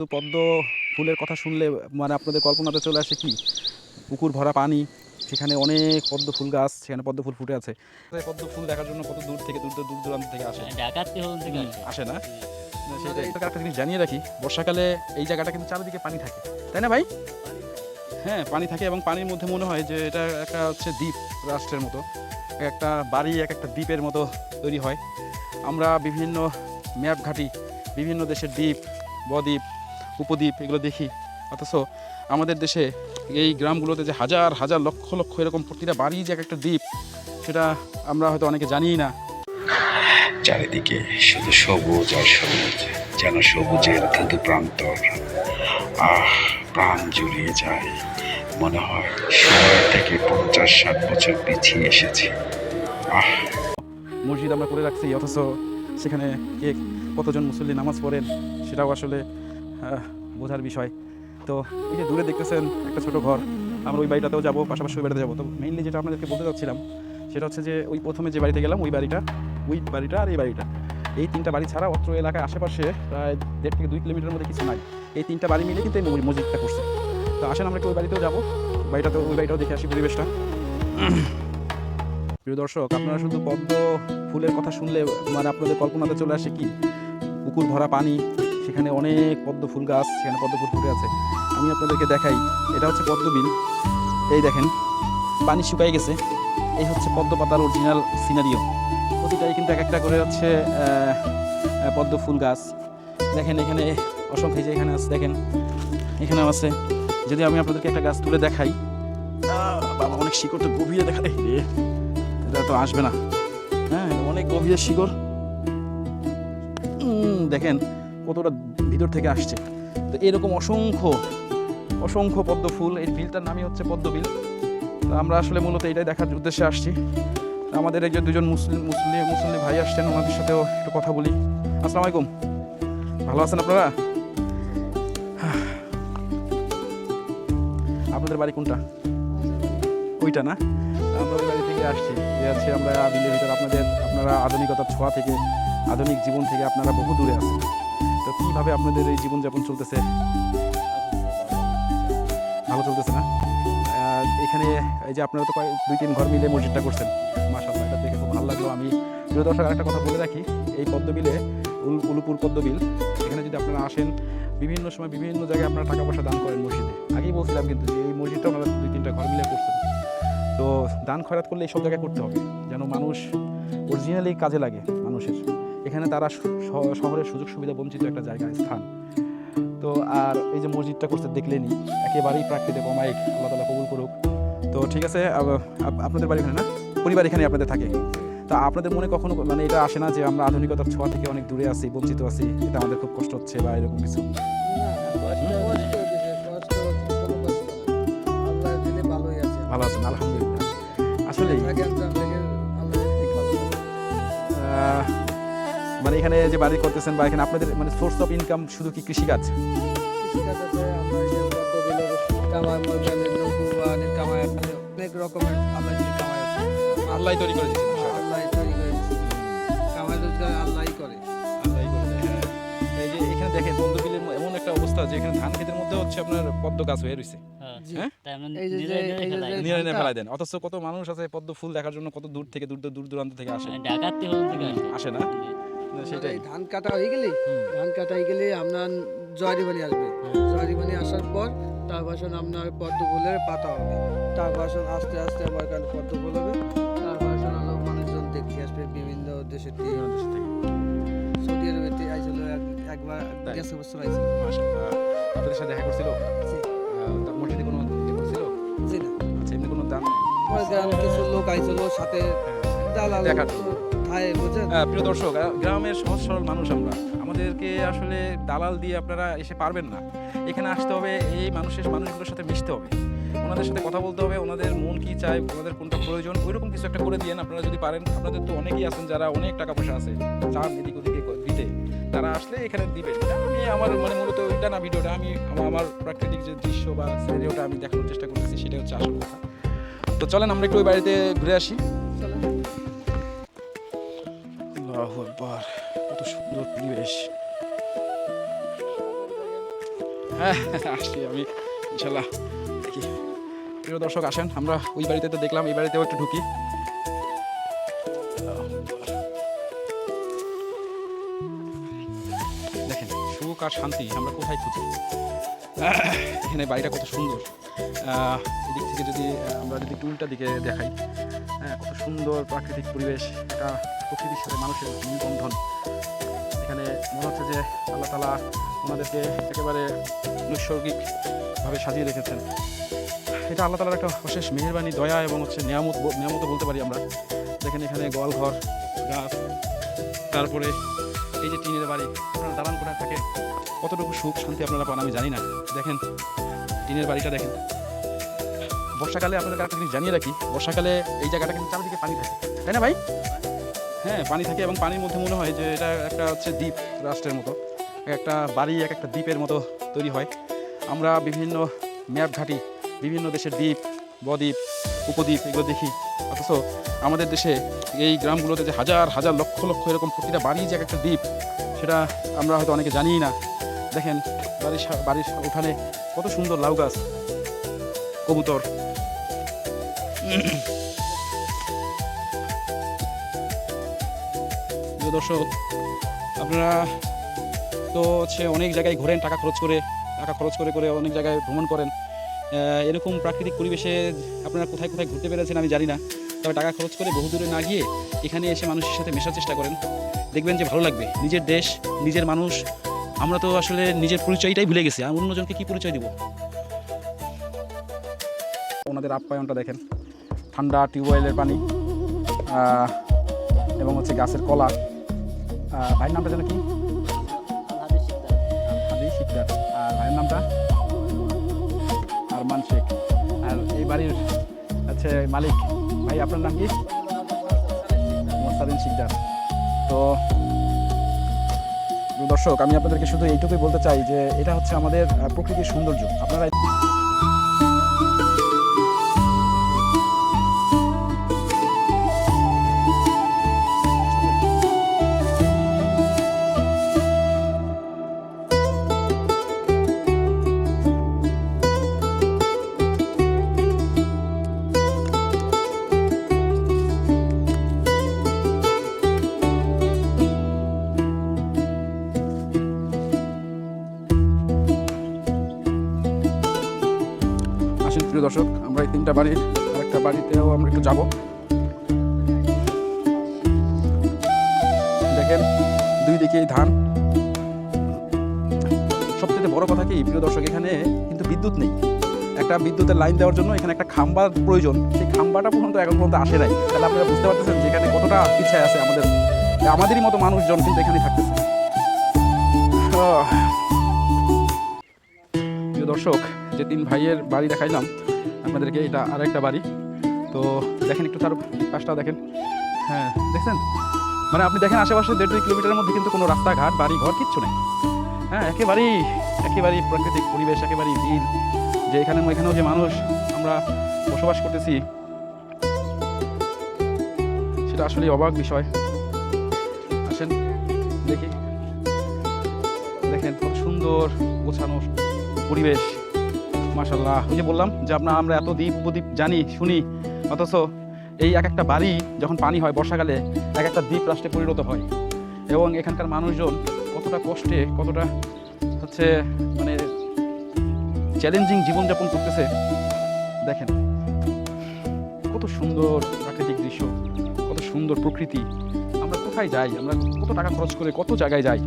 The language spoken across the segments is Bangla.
তো পদ্ম ফুলের কথা শুনলে মানে আপনাদের কল্পনাতে চলে আসে কি পুকুর ভরা পানি, সেখানে অনেক পদ্ম ফুল গাছ, সেখানে পদ্ম ফুল ফুটে আছে। পদ্ম ফুল দেখার জন্য কত দূর থেকে দূর দূরান্ত থেকে আসে, আসে না? সেটা একটা জিনিস জানিয়ে রাখি, বর্ষাকালে এই জায়গাটা কিন্তু চারিদিকে পানি থাকে, তাই না ভাই? হ্যাঁ, পানি থাকে এবং পানির মধ্যে মনে হয় যে এটা একটা হচ্ছে দ্বীপ রাষ্ট্রের মতো, একটা বাড়ি এক একটা দ্বীপের মতো তৈরি হয়। আমরা বিভিন্ন ম্যাপ ঘাঁটি, বিভিন্ন দেশের দ্বীপ, বদ্বীপ, উপদ্বীপ এগুলো দেখি, অথচ আমাদের দেশে এই গ্রামগুলোতে যে হাজার হাজার লক্ষ লক্ষ এরকম প্রতিটা বাড়ি যে এক একটা দ্বীপ, সেটা আমরা হয়তো অনেকে জানিই না। চারিদিকে শুধু সবুজ আর সবুজ, যেন সবুজের ধুধু প্রান্তর। প্রাণ জুড়িয়ে যায়, মনে হয় সময় থেকে 50-60 বছর পিছিয়ে এসেছে। মসজিদ আমরা করে রাখছি, অথচ সেখানে কে কতজন মুসল্লি নামাজ পড়েন সেটাও আসলে বোঝার বিষয়। তো এই যে দূরে দেখতেছেন একটা ছোট ঘর, আমরা ওই বাড়িটাতেও যাবো, পাশাপাশি ওই বাড়িতে যাবো। তো মেইনলি যেটা আপনাদেরকে বলতে চাচ্ছিলাম সেটা হচ্ছে যে ওই প্রথমে যে বাড়িতে গেলাম ওই বাড়িটা আর এই বাড়িটা, এই তিনটা বাড়ি ছাড়া অত্র এলাকায় আশেপাশে প্রায় 1.5 থেকে 2 কিলোমিটারের মধ্যে কিছু নাই। এই তিনটা বাড়ি মিলে কিন্তু এই মসজিদটা করছে। তো আসেন আমরা একটু ওই বাড়িতেও যাবো, ওই বাড়িটাও দেখে আসি পরিবেশটা। প্রিয় দর্শক, আপনারা শুধু পদ্ম ফুলের কথা শুনলে মানে আপনাদের কল্পনাতে চলে আসে কি পুকুর ভরা পানি, সেখানে অনেক পদ্ম ফুল গাছ, সেখানে পদ্ম ফুল ফুটে আছে। আমি আপনাদেরকে দেখাই, এটা হচ্ছে পদ্মবিল। এই দেখেন পানি শুকাই গেছে, এই হচ্ছে পদ্ম পাতার অরিজিনাল সিনারিও। প্রতিটাই কিন্তু এক একটা করে হচ্ছে পদ্ম ফুল গাছ। দেখেন এখানে অসংখ্য, যে এখানে আছে দেখেন, এখানেও আছে। যদি আমি আপনাদেরকে একটা গাছ তুলে দেখাই, বাবা অনেক শিকড় তো গভীরে দেখা, এটা তো আসবে না। হ্যাঁ, অনেক গভীর শিকড়, দেখেন কতটা ভিতর থেকে আসছে। তো এরকম অসংখ্য পদ্ম ফুল, এই বিলটার নামই হচ্ছে পদ্মবিল। তো আমরা আসলে মূলত এটাই দেখার উদ্দেশ্যে আসছি। আমাদের এই যে দুজন মুসলিম ভাই আসছেন, ওনাদের সাথেও একটু কথা বলি। আসসালামু আলাইকুম, ভালো আছেন আপনারা? আপনাদের বাড়ি কোনটা? ওইটা না? আমরা ওই বাড়ি থেকে আসছি, যে আছে আমরা বিলের ভিতর। আপনারা আধুনিকতার ছোঁয়া থেকে, আধুনিক জীবন থেকে আপনারা বহু দূরে আছেন। তো কীভাবে আপনাদের এই জীবনযাপন চলতেছে? ভালো চলতেছে না? এখানে এই যে আপনারা তো 2-3 ঘর মিলে মসজিদটা করছেন, মাশাআল্লাহ, এটা দেখে খুব ভালো লাগলো। আমি প্রিয় দর্শক আরেকটা কথা বলে রাখি, এই পদ্মবিলে, উলুপুর পদ্মবিল, এখানে যদি আপনারা আসেন, বিভিন্ন সময় বিভিন্ন জায়গায় আপনারা টাকা পয়সা দান করেন মসজিদে। আগেই বলছিলাম কিন্তু যে এই মসজিদটা ওনারা 2-3টা ঘর মিলে করছেন। তো দান খয়রাত করলে এইসব জায়গায় করতে হবে, যেন মানুষ অরিজিনালি কাজে লাগে মানুষের। এখানে তারা শহরের সুযোগ সুবিধা বঞ্চিত একটা জায়গা, স্থান। তো আর এই যে মসজিদটা করতে দেখলেনি, একেবারেই প্রাকৃতিক অমায়িক, আল্লাহ তাআলা কবুল করুক। তো ঠিক আছে, আপনাদের বাড়ি এখানে না, পরিবার এখানে আপনাদের থাকে। তা আপনাদের মনে কখনো মানে এটা আসে না যে আমরা আধুনিকতার ছোঁয়া থেকে অনেক দূরে আছি, বঞ্চিত আছি, এটা আমাদের খুব কষ্ট হচ্ছে বা এরকম কিছু? ভালো আছেন, আলহামদুলিল্লাহ। আসলে মানে এখানে যে বাড়ি করতেছেন বা এখানে আপনাদের মানে সোর্স অফ ইনকাম শুধু কি কৃষিকাজ? অনেক রকমের আল্লাহ তৈরি করে দিয়েছেন, কামাই রোজগার আল্লাহই করে। এই যে এখানে দেখেন পদ্মবিলের এমন একটা অবস্থা যে এখানে ধান ক্ষেতের মধ্যে হচ্ছে আপনার পদ্ম গাছ হয়ে রয়েছে। হ্যাঁ, নিয়ে ফেলাই দেন, অথচ কত মানুষ আছে পদ্ম ফুল দেখার জন্য কত দূর থেকে দূর দূরান্ত থেকে আসে, আসে না? সেটাই। ধান কাটা হয়ে গেলে আপনার জয়রিবানি আসবে। জয়রিবানি আসার পর তারপর আপনার পদ্ম ফুলের পাতা হবে, তারপর আস্তে আস্তে আমার কাছে পদ্ম ফুল হবে, তারপর হলো মানুষজন দেখতে আসবে বিভিন্ন দেশের থেকে। সৌদি আরবেতে আইছিল একবার, গেছে বছর আইছিল। মাশাআল্লাহ, আপনাদের সাথে দেখা করছিল? মসজিদে কোনো করছিল? জি না, আচ্ছা, এমনি কোনো দান? কিছু লোক আইছিল সাথে দালাল দেখার। প্রিয় দর্শক, গ্রামের সহজ সরল মানুষ আমরা, আমাদেরকে আসলে দালাল দিয়ে আপনারা এসে পারবেন না। এখানে আসতে হবে, এই মানুষগুলোর সাথে মিশতে হবে, ওনাদের সাথে কথা বলতে হবে, ওনাদের মন কি চায়, ওনাদের কোনটা প্রয়োজন, ওইরকম কিছু একটা করে দিয়েন আপনারা যদি পারেন। আপনাদের তো অনেকেই আছেন যারা অনেক টাকা পয়সা আছে, চান এদিক ওদিকে দিতে, তারা আসলে এখানে দিবেন। আমি আমার মানে মূলত ওইটা না, ভিডিওটা আমি আমার প্রাকৃতিক যে দৃশ্য বা সিনারিওটা আমি দেখানোর চেষ্টা করতেছি, সেটাই হচ্ছে আসল কথা। তো চলেন আমরা একটু ওই বাড়িতে ঘুরে আসি। আল্লাহু আকবার, কত সুন্দর পরিবেশ। হ্যাঁ আসছি আমি ইনশাল্লাহ দেখি। প্রিয় দর্শক আসেন, আমরা ওই বাড়িতে তো দেখলাম, এই বাড়িতেও একটু ঢুকি। দেখেন সুখ আর শান্তি আমরা কোথায় খুঁজি। এখানে বাড়িটা কত সুন্দর। এদিক থেকে যদি আমরা যদি টুলটা দিকে দেখাই, হ্যাঁ কত সুন্দর প্রাকৃতিক পরিবেশ, এটা প্রকৃতির সাথে মানুষের নিবন্ধন। এখানে মনে হচ্ছে যে আল্লাহ তাআলা ওনাদেরকে একেবারে নৈসর্গিকভাবে সাজিয়ে রেখেছেন। এটা আল্লাহ তাআলার একটা অশেষ মেহেরবানি, দয়া এবং হচ্ছে নিয়ামত বলতে পারি আমরা। দেখেন এখানে গোয়াল ঘর, গাছ, তারপরে এই যে টিনের বাড়ি, আপনারা দালান কোঠায় থাকে, কতটুকু সুখ শান্তি আপনারা পান আমি জানি না। দেখেন টিনের বাড়িটা দেখেন। বর্ষাকালে আপনাদের একটা জিনিস জানিয়ে রাখি, বর্ষাকালে এই জায়গাটা কিন্তু চারিদিকে পানি থাকে, তাই না ভাই? হ্যাঁ পানি থাকে এবং পানির মধ্যে মনে হয় যে এটা একটা হচ্ছে দ্বীপ রাষ্ট্রের মতো, একটা বাড়ি এক একটা দ্বীপের মতো তৈরি হয়। আমরা বিভিন্ন ম্যাপ ঘাটি, বিভিন্ন দেশের দ্বীপ, বদ্বীপ, উপদ্বীপ এগুলো দেখি, অথচ আমাদের দেশে এই গ্রামগুলোতে যে হাজার হাজার লক্ষ লক্ষ এরকম প্রতিটা বাড়ি যে এক একটা দ্বীপ, সেটা আমরা হয়তো অনেকে জানিই না। দেখেন বাড়ির উঠানে কত সুন্দর লাউ গাছ, কবুতর। প্রিয় দর্শক, আপনারা তো হচ্ছে অনেক জায়গায় ঘোরেন, টাকা খরচ করে অনেক জায়গায় ভ্রমণ করেন। এরকম প্রাকৃতিক পরিবেশে আপনারা কোথায় কোথায় ঘুরতে পেরেছেন আমি জানি না, তবে টাকা খরচ করে বহু দূরে না গিয়ে এখানে এসে মানুষের সাথে মেশার চেষ্টা করেন, দেখবেন যে ভালো লাগবে। নিজের দেশ, নিজের মানুষ, আমরা তো আসলে নিজের পরিচয়টাই ভুলে গেছি, আর অন্যজনকে কী পরিচয় দিব? ওনাদের আপ্যায়নটা দেখেন, ঠান্ডা টিউবওয়েলের পানি এবং হচ্ছে গাছের কলা। ভাইয়ের নামটা যেন কি? হাদি শিকদার। আর ভাইয়ের নামটা আরমান শেখ। আর এই বাড়ির হচ্ছে মালিক। ভাই আপনার নাম কি? মোস্তাদিন শিকদার। তো দর্শক, আমি আপনাদেরকে শুধু এইটুকুই বলতে চাই যে এটা হচ্ছে আমাদের প্রকৃতির সৌন্দর্য। আপনারা আসেন প্রিয় দর্শক, আমরা এই তিনটা বাড়ির আরেকটা বাড়িতেও আমরা একটু যাব। দেখেন দুই দিকেই ধান। সবচেয়ে বড় কথা কি প্রিয় দর্শক, এখানে কিন্তু বিদ্যুৎ নেই। একটা বিদ্যুতের লাইন দেওয়ার জন্য এখানে একটা খাম্বার প্রয়োজন, সেই খাম্বাটা পর্যন্ত এখন পর্যন্ত আসে নাই। তাহলে আপনারা বুঝতে পারতেছেন যে এখানে কতটা পিছায় আছে আমাদেরই মতো মানুষজন কিন্তু এখানে থাকতেছে। প্রিয় দর্শক, যে তিন ভাইয়ের বাড়ি দেখাইলাম আপনাদেরকে, এটা আর একটা বাড়ি। তো দেখেন একটু তার পাশটা দেখেন। হ্যাঁ দেখছেন, মানে আপনি দেখেন আশেপাশে 1.5-2 কিলোমিটারের মধ্যে কিন্তু কোনো রাস্তাঘাট, বাড়ি ঘর কিচ্ছু নেই। হ্যাঁ একেবারেই প্রাকৃতিক পরিবেশ, একেবারেই বিল। যে এখানেও যে মানুষ আমরা বসবাস করতেছি, সেটা আসলে অবাক বিষয়। আসেন দেখি, দেখেন কত সুন্দর গোছানো পরিবেশ, মাশাআল্লাহ। ওই যে বললাম যে আমরা এত দ্বীপ উপদ্বীপ জানি শুনি, অথচ এই এক একটা বাড়ি যখন পানি হয় বর্ষাকালে এক একটা দ্বীপ রাষ্ট্রে পরিণত হয়। এবং এখানকার মানুষজন কতটা কষ্টে, কতটা হচ্ছে মানে চ্যালেঞ্জিং জীবনযাপন করতেছে। দেখেন কত সুন্দর প্রাকৃতিক দৃশ্য, কত সুন্দর প্রকৃতি। আমরা কোথায় যাই, আমরা কত টাকা খরচ করে কত জায়গায় যাই,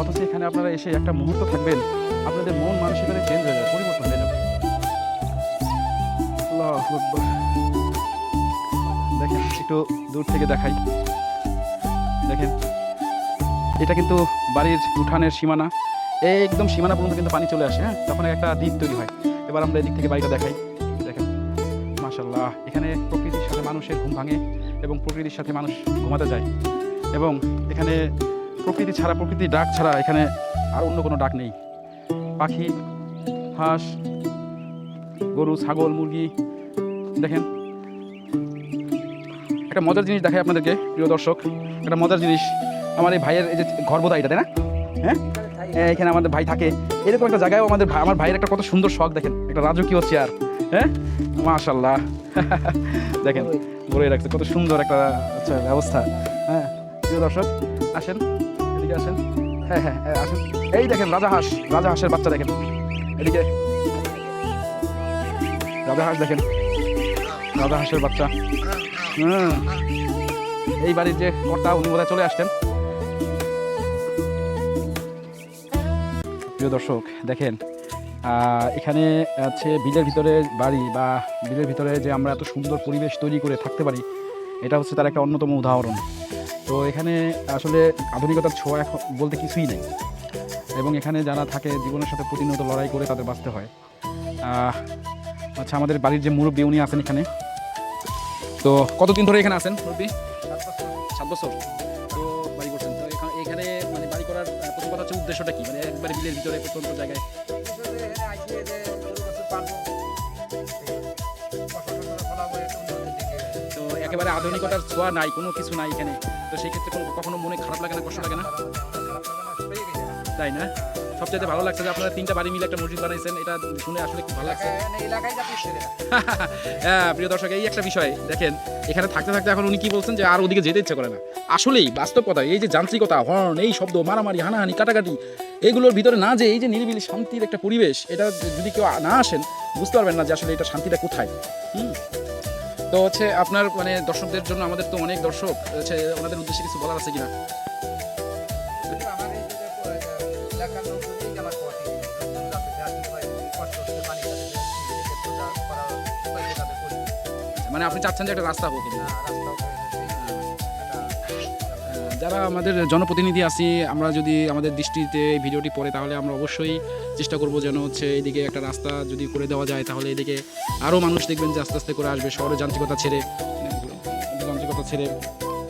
অথচ এখানে আপনারা এসে একটা মুহূর্ত থাকবেন, আপনাদের মন মানসিকতা চেঞ্জ হয়ে যাবে, পরিবর্তন হয়ে যাবে। আল্লাহু আকবার। দেখেন একটু দূর থেকে দেখাই, দেখেন এটা কিন্তু বাড়ির উঠানের সীমানা, একদম সীমানা পর্যন্ত কিন্তু পানি চলে আসে। হ্যাঁ, তখন একটা দ্বীপ তৈরি হয়। এবার আমরা এদিক থেকে বাড়িটা দেখাই। দেখেন মাশাআল্লাহ, এখানে প্রকৃতির সাথে মানুষের ঘুম ভাঙে এবং প্রকৃতির সাথে মানুষ ঘুমাতে যায়। এবং এখানে প্রকৃতির ডাক ছাড়া এখানে আর অন্য কোনো ডাক নেই। পাখি, হাঁস, গরু, ছাগল, মুরগি। দেখেন একটা মজার জিনিস দেখাই আপনাদেরকে প্রিয় দর্শক, একটা মজার জিনিস। আমার এই ভাইয়ের এই যে ঘর বোধহয় এটা, তাই না? হ্যাঁ এখানে আমাদের ভাই থাকে। এরকম একটা জায়গায় আমার ভাইয়ের একটা কত সুন্দর শখ দেখেন, একটা রাজকীয় চেয়ার। হ্যাঁ, মাশাল্লাহ। দেখেন বলে রাখছে কত সুন্দর একটা আচ্ছা ব্যবস্থা। হ্যাঁ প্রিয় দর্শক, আসেন এদিকে আসেন। হ্যাঁ হ্যাঁ আসেন। এই দেখেন রাজাহাঁসের বাচ্চা দেখেন, এদিকে রাজাহাঁস দেখেন, রাজাহাঁসের বাচ্চা। এই বাড়ির যে কর্তা উনি বোধহয় চলে আসছেন। প্রিয় দর্শক দেখেন, এখানে আছে বিলের ভিতরে বাড়ি বা বিলের ভিতরে যে আমরা এত সুন্দর পরিবেশ তৈরি করে থাকতে পারি, এটা হচ্ছে তার একটা অন্যতম উদাহরণ। তো এখানে আসলে আধুনিকতার ছোঁয়া এখন বলতে কিছুই নেই, এবং এখানে যারা থাকে জীবনের সাথে প্রতিনিয়ত লড়াই করে তাদের বাঁচতে হয়। আচ্ছা, আমাদের বাড়ির যে মুরব্বী উনি আছেন এখানে, তো কতদিন ধরে এখানে আছেন মুরব্বী? 7 বছর তো বাড়ি করছেন। তো এখানে মানে বাড়ি করার প্রথম কথা হচ্ছে উদ্দেশ্যটা কি, মানে একবারে বিলের ভিতরে প্রত্যন্ত জায়গায়? তো একেবারে আধুনিকতার ছোঁয়া নাই, কোনো কিছু নাই এখানে। তো সেই ক্ষেত্রে কখনো মনে খারাপ লাগে না, কষ্ট লাগে না? তাই না? সবচেয়ে ভালো লাগছে যে আপনারা 3টা বাড়ি মিলে একটা মসজিদ বানাইছেন, এটা শুনে আসলে খুব ভালো লাগছে। হ্যাঁ প্রিয় দর্শক, এই একটা বিষয় দেখেন, এখানে থাকতে থাকতে এখন উনি কি বলছেন যে আর ওদিকে যেতে ইচ্ছে করে না। আসলেই বাস্তব কথা, এই যে যান্ত্রিকতা, হর্ন, এই শব্দ, মারামারি, হানাহানি, কাটাকাটি, এগুলোর ভিতরে না যে এই যে নিরিবিলি শান্তির একটা পরিবেশ, এটা যদি কেউ না আসেন বুঝতে পারবেন না যে আসলে এটা শান্তিটা কোথায়। তো হচ্ছে আপনার মানে দর্শকদের জন্য, আমাদের তো অনেক দর্শক হচ্ছে, ওনাদের উদ্দেশ্যে কিছু বলার আছে কিনা? মানে আপনি চাচ্ছেন যে একটা রাস্তা হোক। যারা আমাদের জনপ্রতিনিধি আছি, আমরা যদি আমাদের দৃষ্টিতে এই ভিডিওটি পড়ে, তাহলে আমরা অবশ্যই চেষ্টা করব যেন হচ্ছে এইদিকে একটা রাস্তা যদি করে দেওয়া যায়, তাহলে এদিকে আরও মানুষ দেখবেন যে আস্তে আস্তে করে আসবে, শহরের যান্ত্রিকতা ছেড়ে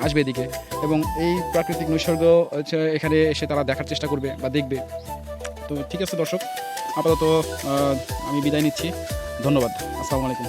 আসবে এদিকে, এবং এই প্রাকৃতিক নৈসর্গ হচ্ছে এখানে এসে তারা দেখার চেষ্টা করবে বা দেখবে। তো ঠিক আছে দর্শক, আপাতত আমি বিদায় নিচ্ছি। ধন্যবাদ। আসসালামু আলাইকুম।